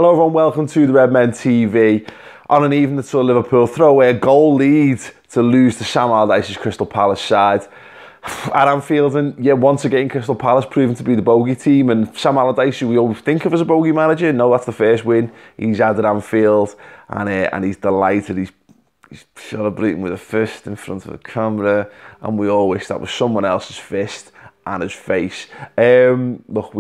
Hello everyone, welcome to the Redmen TV. On an evening that saw Liverpool throw away a goal lead to lose to Sam Allardyce's Crystal Palace side at Anfield, and yeah, once again Crystal Palace proving to be the bogey team, and Sam Allardyce, who we always think of as a bogey manager, no, that's the first win he's had at Anfield, and he's delighted. He's celebrating with a fist in front of the camera, and we all wish that was someone else's fist and his face. Look,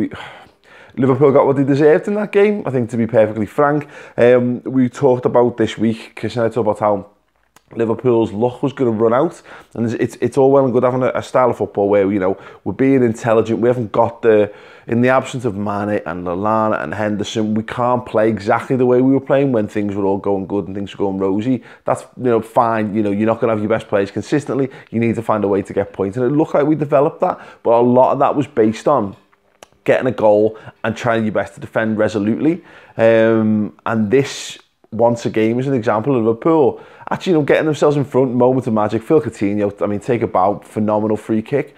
Liverpool got what they deserved in that game, I think, to be perfectly frank. We talked about this week, Chris and I talked about how Liverpool's luck was going to run out, and it's all well and good having a style of football where, you know, we're being intelligent. We haven't got in the absence of Mane and Lallana and Henderson, we can't play exactly the way we were playing when things were all going good and things were going rosy. That's, you know, fine. You know, you're not going to have your best players consistently. You need to find a way to get points, and it looked like we developed that, but a lot of that was based on getting a goal and trying your best to defend resolutely. And this, once again, is an example of Liverpool actually, you know, getting themselves in front, moment of magic. Phil Coutinho, I mean, take a bow, phenomenal free kick.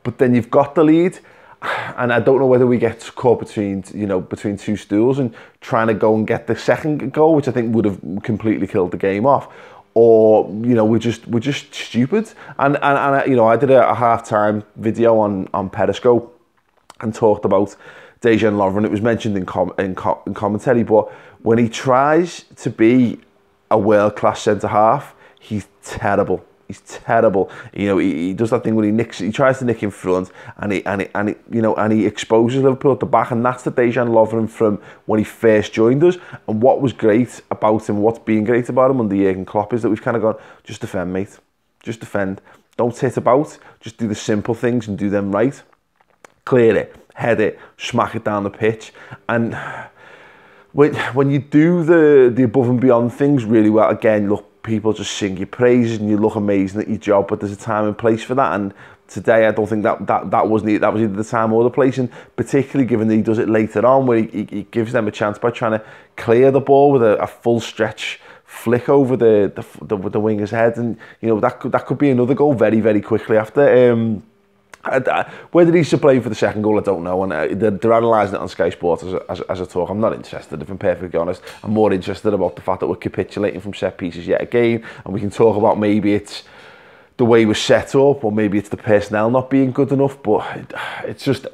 But then you've got the lead, and I don't know whether we get caught between two stools and trying to go and get the second goal, which I think would have completely killed the game off, or, you know, we're just stupid. And you know, I did a half-time video on Periscope and talked about Dejan Lovren. It was mentioned in commentary, but when he tries to be a world-class centre-half, he's terrible. He's terrible. You know, he does that thing when he tries to nick in front, and he exposes Liverpool at the back, and that's the Dejan Lovren from when he first joined us. And what was great about him, what's been great about him under Jurgen Klopp, is that we've kind of gone, just defend, mate. Just defend. Don't tit about. Just do the simple things and do them right. Clear it, head it, smack it down the pitch. And when you do the above and beyond things really well, again, look, people just sing your praises and you look amazing at your job, but there's a time and place for that. And today, I don't think that was either the time or the place, and particularly given that he does it later on, where he gives them a chance by trying to clear the ball with a full stretch flick over the winger's head, and you know that could be another goal very, very quickly after. Whether he's to blame for the second goal, I don't know, and they're analysing it on Sky Sports as I talk. I'm not interested, if I'm perfectly honest. I'm more interested about the fact that we're capitulating from set pieces yet again, and we can talk about maybe it's the way we're set up, or maybe it's the personnel not being good enough, but it's just,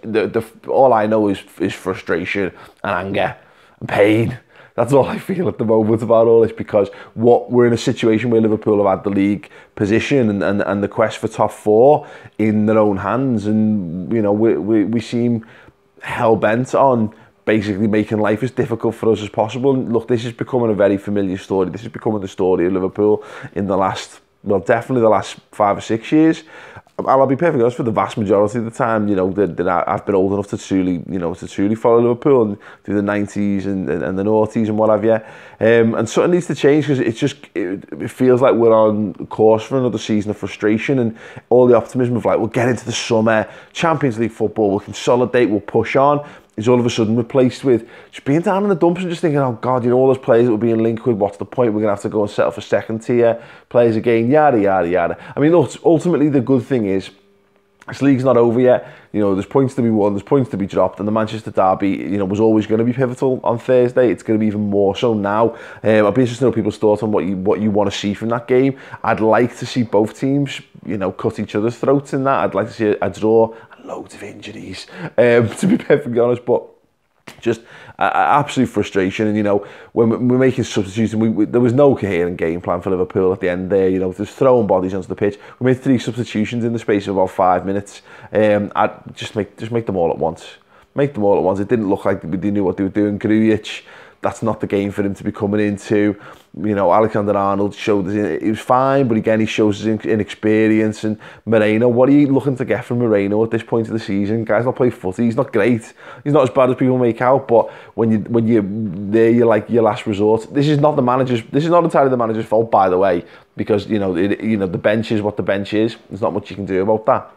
all I know is frustration and anger and pain. That's all I feel at the moment about all this, because we're in a situation where Liverpool have had the league position and the quest for top four in their own hands, and you know we seem hell-bent on basically making life as difficult for us as possible. And look, this is becoming a very familiar story. This is becoming the story of Liverpool in the last, well, definitely the last 5 or 6 years. I'll be perfectly honest, for the vast majority of the time, you know, that I've been old enough to truly follow Liverpool, and through the 90s and the noughties and what have you. And something needs to change, because it feels like we're on course for another season of frustration, and all the optimism of like, we'll get into the summer, Champions League football, we'll consolidate, we'll push on, is all of a sudden replaced with just being down in the dumps and just thinking, oh God, you know, all those players that we're being linked with, what's the point? We're going to have to go and settle for second tier players again, yada, yada, yada. I mean, look, ultimately the good thing is, this league's not over yet. You know, there's points to be won, there's points to be dropped, and the Manchester derby, you know, was always going to be pivotal on Thursday. It's going to be even more so now. I'll be interested to know people's thoughts on what you want to see from that game. I'd like to see both teams, you know, cut each other's throats in that. I'd like to see a draw, and loads of injuries, to be perfectly honest, but just absolute frustration. And you know, when we're making substitutions, there was no coherent game plan for Liverpool at the end there. You know, just throwing bodies onto the pitch. We made 3 substitutions in the space of about 5 minutes. I'd just make them all at once. Make them all at once. It didn't look like they knew what they were doing. Grujic, that's not the game for him to be coming into. You know, Alexander-Arnold showed he was fine, but again, he shows his inexperience. And Moreno, what are you looking to get from Moreno at this point of the season? Guy's not playing footy. He's not great. He's not as bad as people make out. But when you're there, you're like your last resort. This is not entirely the manager's fault, by the way, because you know the bench is what the bench is. There's not much you can do about that.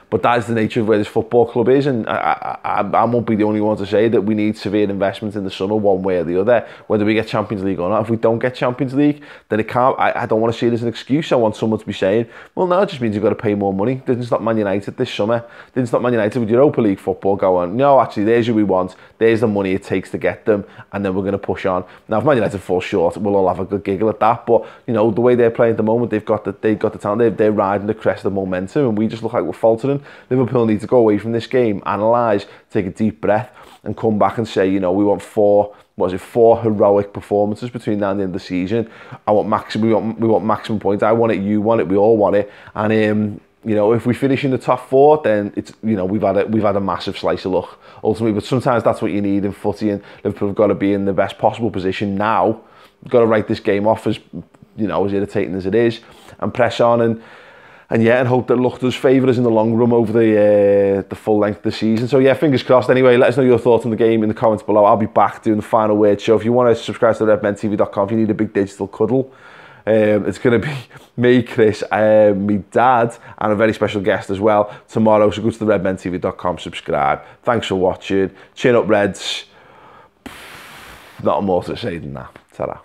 But that is the nature of where this football club is, and I won't be the only one to say that we need severe investment in the summer, one way or the other, whether we get Champions League or not. If we don't get Champions League, then it can't. I don't want to see it as an excuse. I want someone to be saying, well, no, it just means you've got to pay more money. Didn't stop Man United this summer. Didn't stop Man United with Europa League football going, no, actually, there's who we want. There's the money it takes to get them, and then we're going to push on. Now, if Man United fall short, we'll all have a good giggle at that. But you know, the way they're playing at the moment, they've got the talent. They're riding the crest of momentum, and we just look like we're faltering. Liverpool need to go away from this game, analyse, take a deep breath, and come back and say, you know, we want four heroic performances between now and the end of the season. We want maximum points. I want it, you want it, we all want it. And you know, if we finish in the top 4, then it's, you know, we've had a massive slice of luck ultimately. But sometimes that's what you need in footy, and Liverpool have got to be in the best possible position now. We've got to write this game off as, you know, as irritating as it is, and press on and hope that luck does favour us in the long run over the full length of the season. So yeah, fingers crossed. Anyway, let us know your thoughts on the game in the comments below. I'll be back doing the final word show. If you want to subscribe to redmentv.com, if you need a big digital cuddle, it's going to be me, Chris, me dad, and a very special guest as well tomorrow. So go to the redmentv.com, subscribe. Thanks for watching. Chin up, Reds. Not more to say than that. Ta-ra.